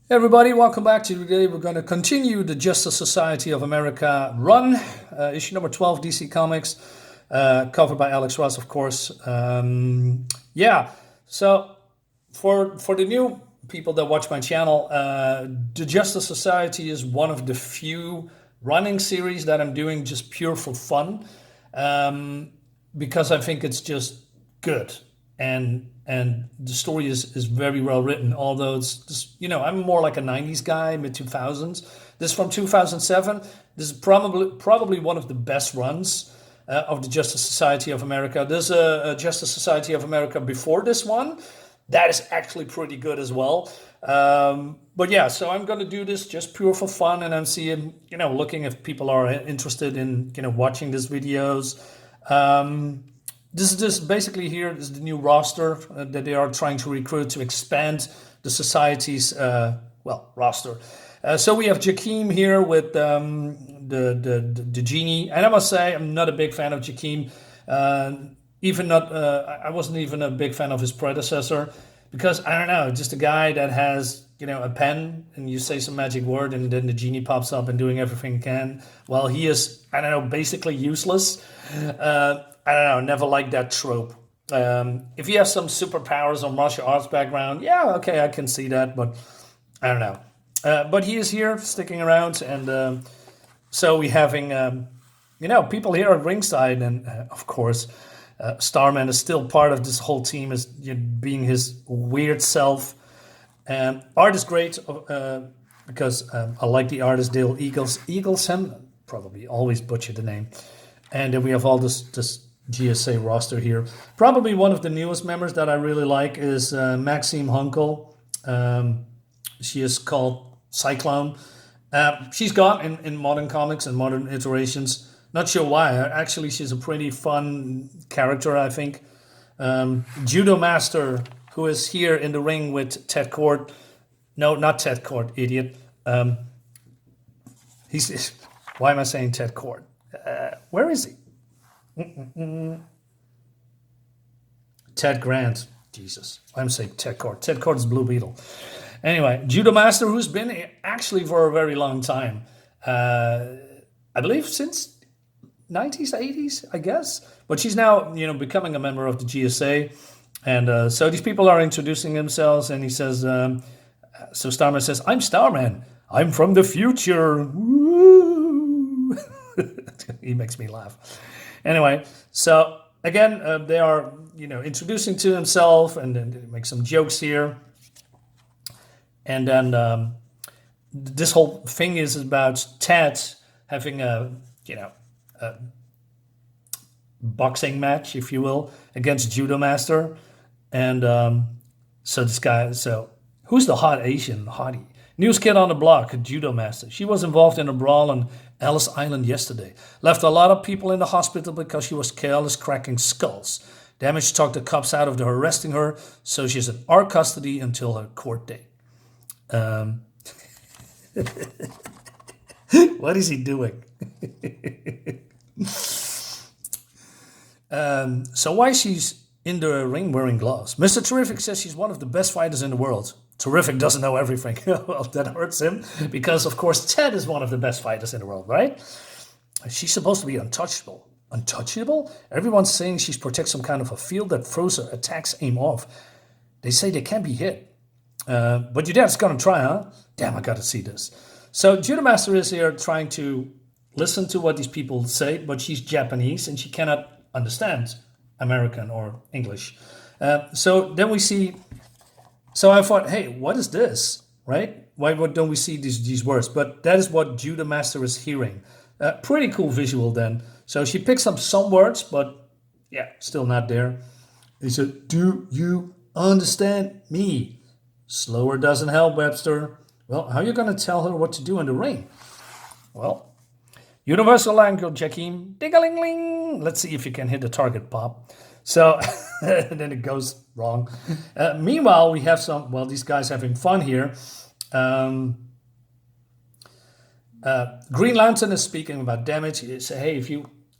Hey everybody, welcome back. Today we're going to continue the Justice Society of America run, issue number 12, DC Comics, covered by Alex Ross, of course. So for the new people that watch my channel, the Justice Society is one of the few running series that I'm doing just pure for fun, because I think it's just good. And the story is very well written, although it's just, I'm more like a 90s guy, mid 2000s. This is from 2007. This is probably one of the best runs of the Justice Society of America. There's a Justice Society of America before this one that is actually pretty good as well. But yeah, so I'm going to do this just pure for fun, and I'm seeing, looking if people are interested in, watching these videos. This is just basically here is the new roster that they are trying to recruit to expand the society's roster. So we have Jakeem here with the genie, and I must say I'm not a big fan of Jakeem. I wasn't even a big fan of his predecessor, because I don't know, just a guy that has a pen and you say some magic word and then the genie pops up and doing everything he can. Well, he is, I don't know, basically useless. I don't know, never liked that trope. If you have some superpowers or martial arts background, yeah, okay, I can see that, but I don't know. But he is here, sticking around, and so we're having, people here at ringside, and of course, Starman is still part of this whole team, as being his weird self. Art is great, because I like the artist Dale Eaglesham, probably always butcher the name. And then we have all this GSA roster here. Probably one of the newest members that I really like is Maxime Hunkel. She is called Cyclone. She's gone in modern comics and modern iterations. Not sure why. Actually, she's a pretty fun character, I think. Judomaster, who is here in the ring with Ted Cord. No, not Ted Cord, idiot. Why am I saying Ted Cord? Where is he? Ted Grant. Jesus. I'm saying Ted Cord. Ted Cord is Blue Beetle. Anyway, Judomaster, who's been actually for a very long time. I believe since 90s, 80s, I guess. But she's now, becoming a member of the GSA. And so these people are introducing themselves, and he says, so Starman says, "I'm Starman. I'm from the future." Woo! He makes me laugh. Anyway, so again, they are, introducing to himself, and then they make some jokes here. And then this whole thing is about Ted having a boxing match, if you will, against Judomaster. And so who's the hot Asian hottie? News kid on the block, Judomaster. She was involved in a brawl on Ellis Island yesterday. Left a lot of people in the hospital because she was careless cracking skulls. Damage talked the cops out of her arresting her, so she's in our custody until her court date. What is he doing? So why she's in the ring wearing gloves? Mr. Terrific says she's one of the best fighters in the world. Terrific doesn't know everything. Well, that hurts him, because of course Ted is one of the best fighters in the world, right? She's supposed to be untouchable. Untouchable? Everyone's saying she protects some kind of a field that throws her attacks aim off. They say they can't be hit. But your dad's gonna try, huh? Damn, I gotta see this. So Judomaster is here trying to listen to what these people say, but she's Japanese and she cannot understand American or English. So then we see. So I thought, hey, what is this, right? Why don't we see these words? But that is what Judomaster is hearing. Pretty cool visual then. So she picks up some words, but yeah, still not there. He said, "Do you understand me?" Slower doesn't help, Webster. Well, how are you going to tell her what to do in the ring? Well, universal language, Jakeem. Ding-a-ling-ling. Let's see if you can hit the target, Pop. So then it goes wrong. Meanwhile, we have these guys having fun here. Green Lantern is speaking about damage. He says, hey,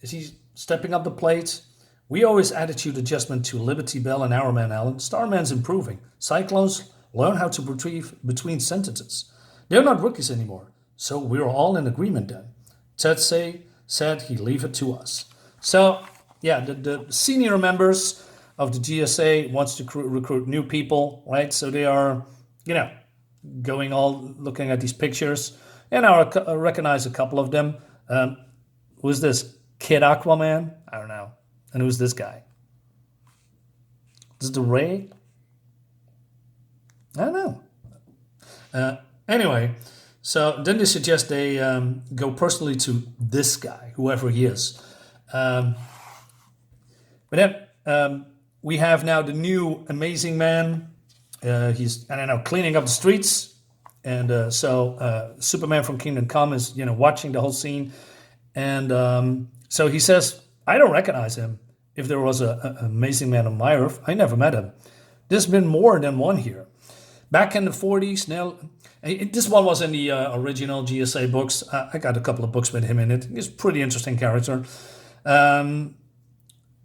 is he stepping up the plate? We always attitude adjustment to Liberty Bell and Our Man Allen. Starman's improving. Cyclone's learn how to retrieve between sentences. They're not rookies anymore, so we're all in agreement then. Ted said he'd leave it to us. So, yeah, the senior members of the GSA wants to recruit new people, right? So they are, going all looking at these pictures. And I recognize a couple of them. Who's this? Kid Aquaman? I don't know. And who's this guy? Is it the Ray? I don't know. Anyway, so then they suggest they go personally to this guy, whoever he is. But then we have now the new amazing man. He's, I don't know, cleaning up the streets. And so Superman from Kingdom Come is, watching the whole scene. And so he says, I don't recognize him. If there was an amazing man on my earth, I never met him. There's been more than one here. Back in the 40s, now, this one was in the original GSA books. I got a couple of books with him in it. He's a pretty interesting character.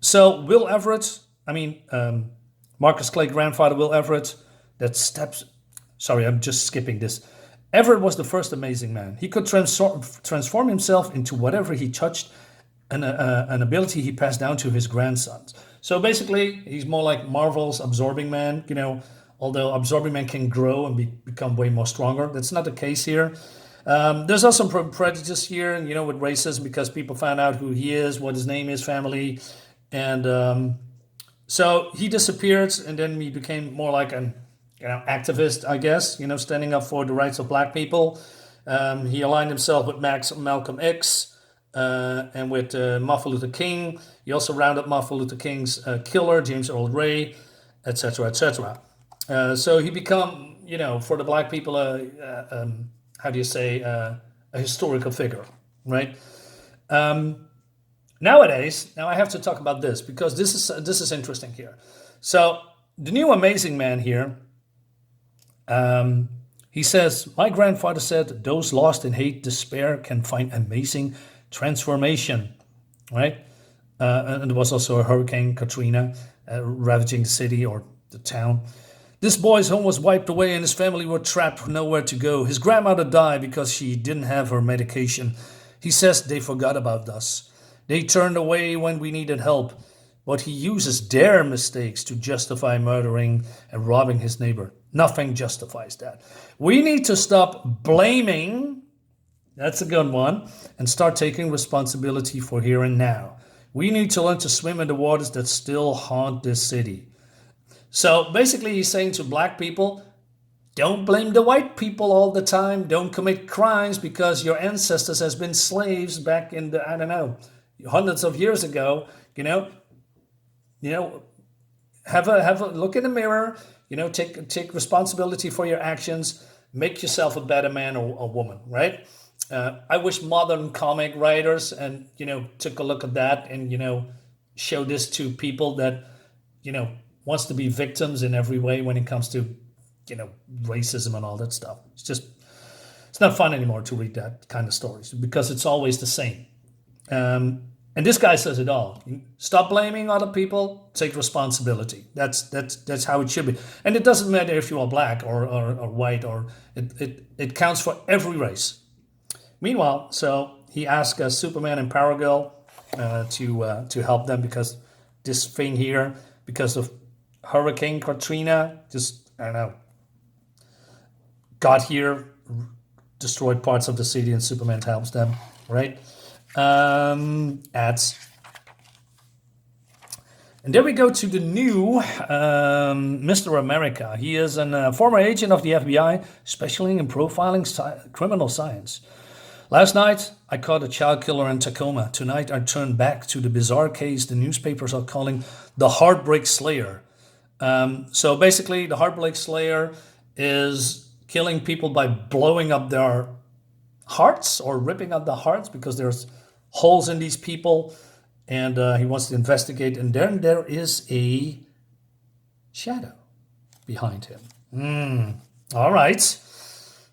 So Will Everett, Marcus Clay grandfather Will Everett, I'm just skipping this. Everett was the first amazing man. He could transform himself into whatever he touched, an ability he passed down to his grandsons. So basically, he's more like Marvel's Absorbing Man, although Absorbing Man can grow and become way more stronger. That's not the case here. There's also some prejudice here, with racism, because people found out who he is, what his name is, family. And so he disappeared, and then he became more like an activist, I guess, standing up for the rights of black people. He aligned himself with Malcolm X and with Martin Luther King. He also rounded up Martin Luther King's killer, James Earl Ray, etc., etc. So he become, for the black people, a historical figure, right? Nowadays, now I have to talk about this because this is interesting here. So the new amazing man here, he says, my grandfather said those lost in hate, despair can find amazing transformation, right? And there was also a Hurricane Katrina ravaging the city or the town. This boy's home was wiped away and his family were trapped with nowhere to go. His grandmother died because she didn't have her medication. He says they forgot about us. They turned away when we needed help. But he uses their mistakes to justify murdering and robbing his neighbor. Nothing justifies that. We need to stop blaming, that's a good one, and start taking responsibility for here and now. We need to learn to swim in the waters that still haunt this city. So basically he's saying to black people, don't blame the white people all the time. Don't commit crimes because your ancestors has been slaves back in the, hundreds of years ago, have a look in the mirror, take responsibility for your actions, make yourself a better man or a woman, right? I wish modern comic writers and, took a look at that and, show this to people that, wants to be victims in every way when it comes to, racism and all that stuff. It's not fun anymore to read that kind of stories because it's always the same. And this guy says it all. Stop blaming other people. Take responsibility. That's how it should be. And it doesn't matter if you are black or white, or it counts for every race. Meanwhile, so he asked Superman and Power Girl to help them because this thing here, because of Hurricane Katrina, got here, destroyed parts of the city, and Superman helps them, right? Ads. And then we go to the new Mr. America. He is a former agent of the FBI, specializing in profiling criminal science. Last night, I caught a child killer in Tacoma. Tonight, I turned back to the bizarre case the newspapers are calling the Heartbreak Slayer. So basically, the Heartbreak Slayer is killing people by blowing up their hearts or ripping up the hearts because there's holes in these people, and he wants to investigate. And then there is a shadow behind him. All right.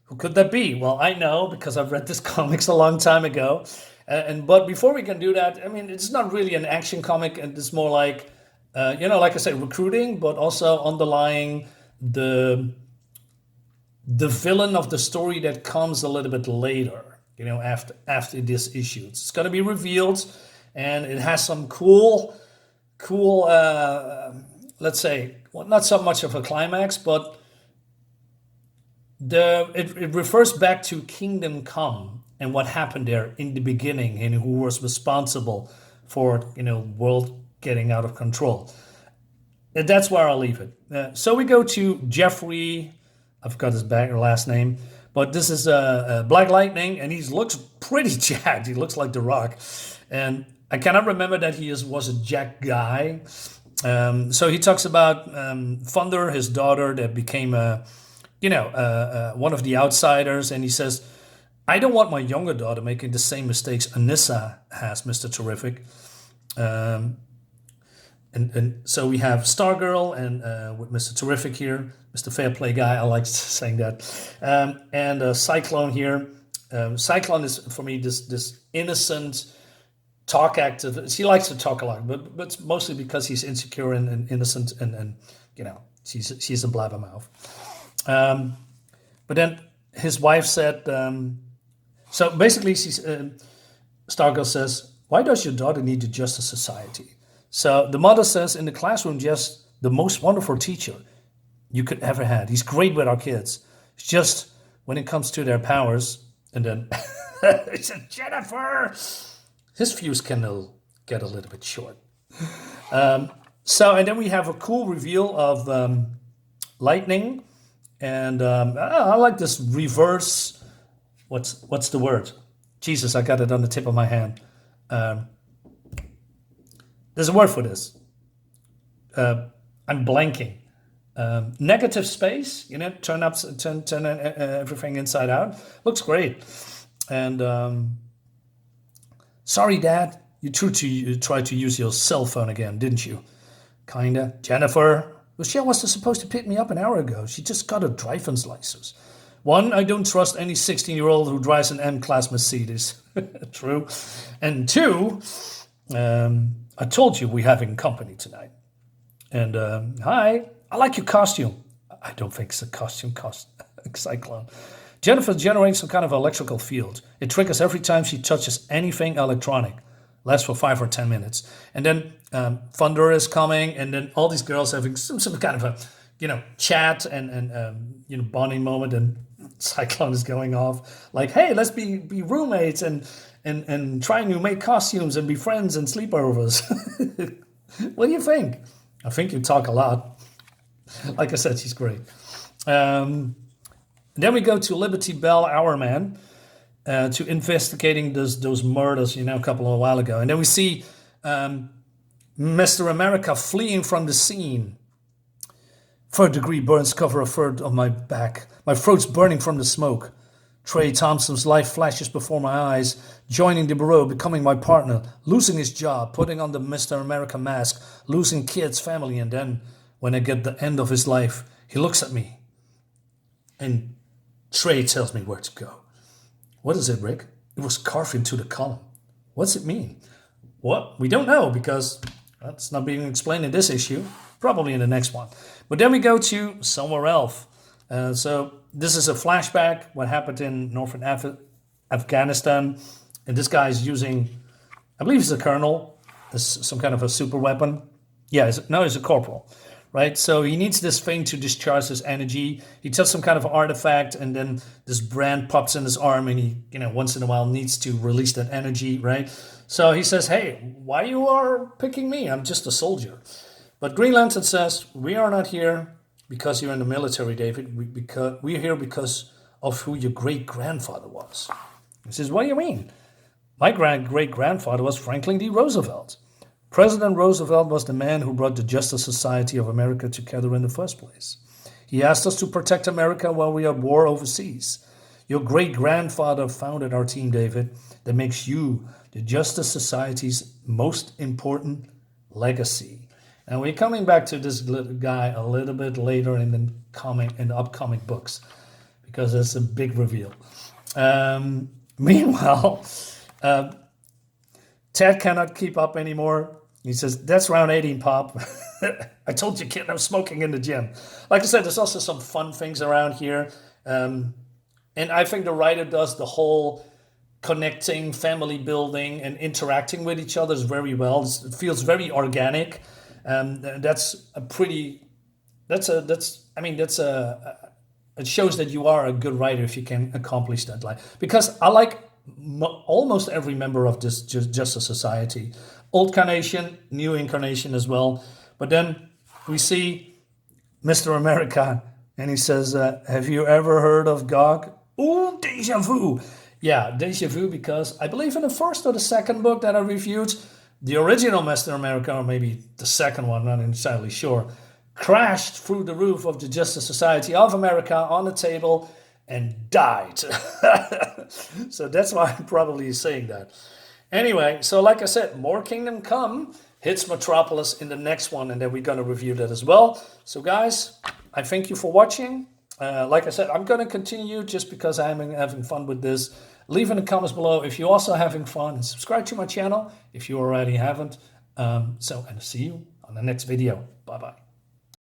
Who could that be? Well, I know because I've read this comics a long time ago. But before we can do that, it's not really an action comic, and it's more like, like I said, recruiting, but also underlying the the villain of the story that comes a little bit later, after this issue. It's going to be revealed, and it has some cool, let's say, well, not so much of a climax, but it refers back to Kingdom Come and what happened there in the beginning, and who was responsible for world getting out of control. And that's where I'll leave it. So we go to Jeffrey. I forgot his last name, but this is Black Lightning, and he looks pretty jacked. He looks like The Rock, and I cannot remember that he was a jacked guy. So he talks about Thunder, his daughter, that became one of the outsiders, and he says, "I don't want my younger daughter making the same mistakes Anissa has, Mr. Terrific." And so we have Stargirl and with Mr. Terrific here, Mr. Fair Play guy. I like saying that, and Cyclone here. Cyclone is for me this innocent, talk active. He likes to talk a lot, but it's mostly because he's insecure and innocent, and she's a blabbermouth. But then his wife said, so basically Stargirl says, "Why does your daughter need the Justice Society?" So the mother says, "In the classroom, just the most wonderful teacher you could ever had. He's great with our kids. It's just when it comes to their powers." And then he said, "Jennifer!" His fuse can get a little bit short. And then we have a cool reveal of Lightning. And I like this reverse. What's the word? Jesus, I got it on the tip of my hand. There's a word for this. I'm blanking. Negative space. Turn everything inside out. Looks great. And sorry, Dad. You tried to use your cell phone again, didn't you? Kinda. Jennifer. Michelle was supposed to pick me up an hour ago. She just got a driver's license. One, I don't trust any 16-year-old who drives an M-Class Mercedes. True. And two, I told you we're having company tonight. And hi, I like your costume. I don't think it's a costume, Cyclone. Jennifer generates some kind of electrical field. It triggers every time she touches anything electronic. Lasts for 5 or 10 minutes. And then Thunder is coming, and then all these girls having some kind of a chat and bonding moment, and Cyclone is going off like, "Hey, let's be roommates and try new make costumes and be friends and sleepovers." What do you think? I think you talk a lot. Like I said, she's great. Then we go to Liberty Bell, our man, to investigating those murders, a couple of while ago. And then we see Mr. America fleeing from the scene. Third-degree burns cover a third of my back. My throat's burning from the smoke. Trey Thompson's life flashes before my eyes, joining the bureau, becoming my partner, losing his job, putting on the Mr. America mask, losing kids, family, and then, when I get the end of his life, he looks at me, and Trey tells me where to go. What is it, Rick? It was carved into the column. What's it mean? Well, we don't know, because that's not being explained in this issue, probably in the next one. But then we go to Somewhere Else. So this is a flashback, what happened in northern Afghanistan. And this guy is using, I believe he's a colonel, some kind of a super weapon. Yeah, he's a corporal, right? So he needs this thing to discharge his energy. He does some kind of artifact, and then this brand pops in his arm, and he, once in a while needs to release that energy, right? So he says, "Hey, why you are picking me? I'm just a soldier." But Green Lantern says, "We are not here because you're in the military, David. We're here because of who your great-grandfather was." He says, "What do you mean? My great-grandfather was Franklin D. Roosevelt. President Roosevelt was the man who brought the Justice Society of America together in the first place. He asked us to protect America while we are at war overseas. Your great-grandfather founded our team, David. That makes you the Justice Society's most important legacy." And we're coming back to this guy a little bit later in the upcoming books, because it's a big reveal. Meanwhile, Ted cannot keep up anymore. He says, "That's round 18, Pop." I told you, kid, I'm smoking in the gym. Like I said, there's also some fun things around here. And I think the writer does the whole connecting, family building, and interacting with each other very well. It feels very organic. That's a pretty. That's. I mean, that's a. It shows that you are a good writer if you can accomplish that. Like, because I like almost every member of this Justice Society, old carnation, new incarnation as well. But then we see Mr. America, and he says, "Have you ever heard of GOG?" Oh, deja vu. Yeah, deja vu, because I believe in the first or the second book that I reviewed, the original Mr. America, or maybe the second one, not entirely sure, crashed through the roof of the Justice Society of America on the table and died. So that's why I'm probably saying that. Anyway, so like I said, more Kingdom Come hits Metropolis in the next one, and then we're going to review that as well. So guys, I thank you for watching. Like I said, I'm going to continue just because I'm having fun with this. Leave in the comments below if you're also having fun, and subscribe to my channel if you already haven't. And see you on the next video. Bye-bye.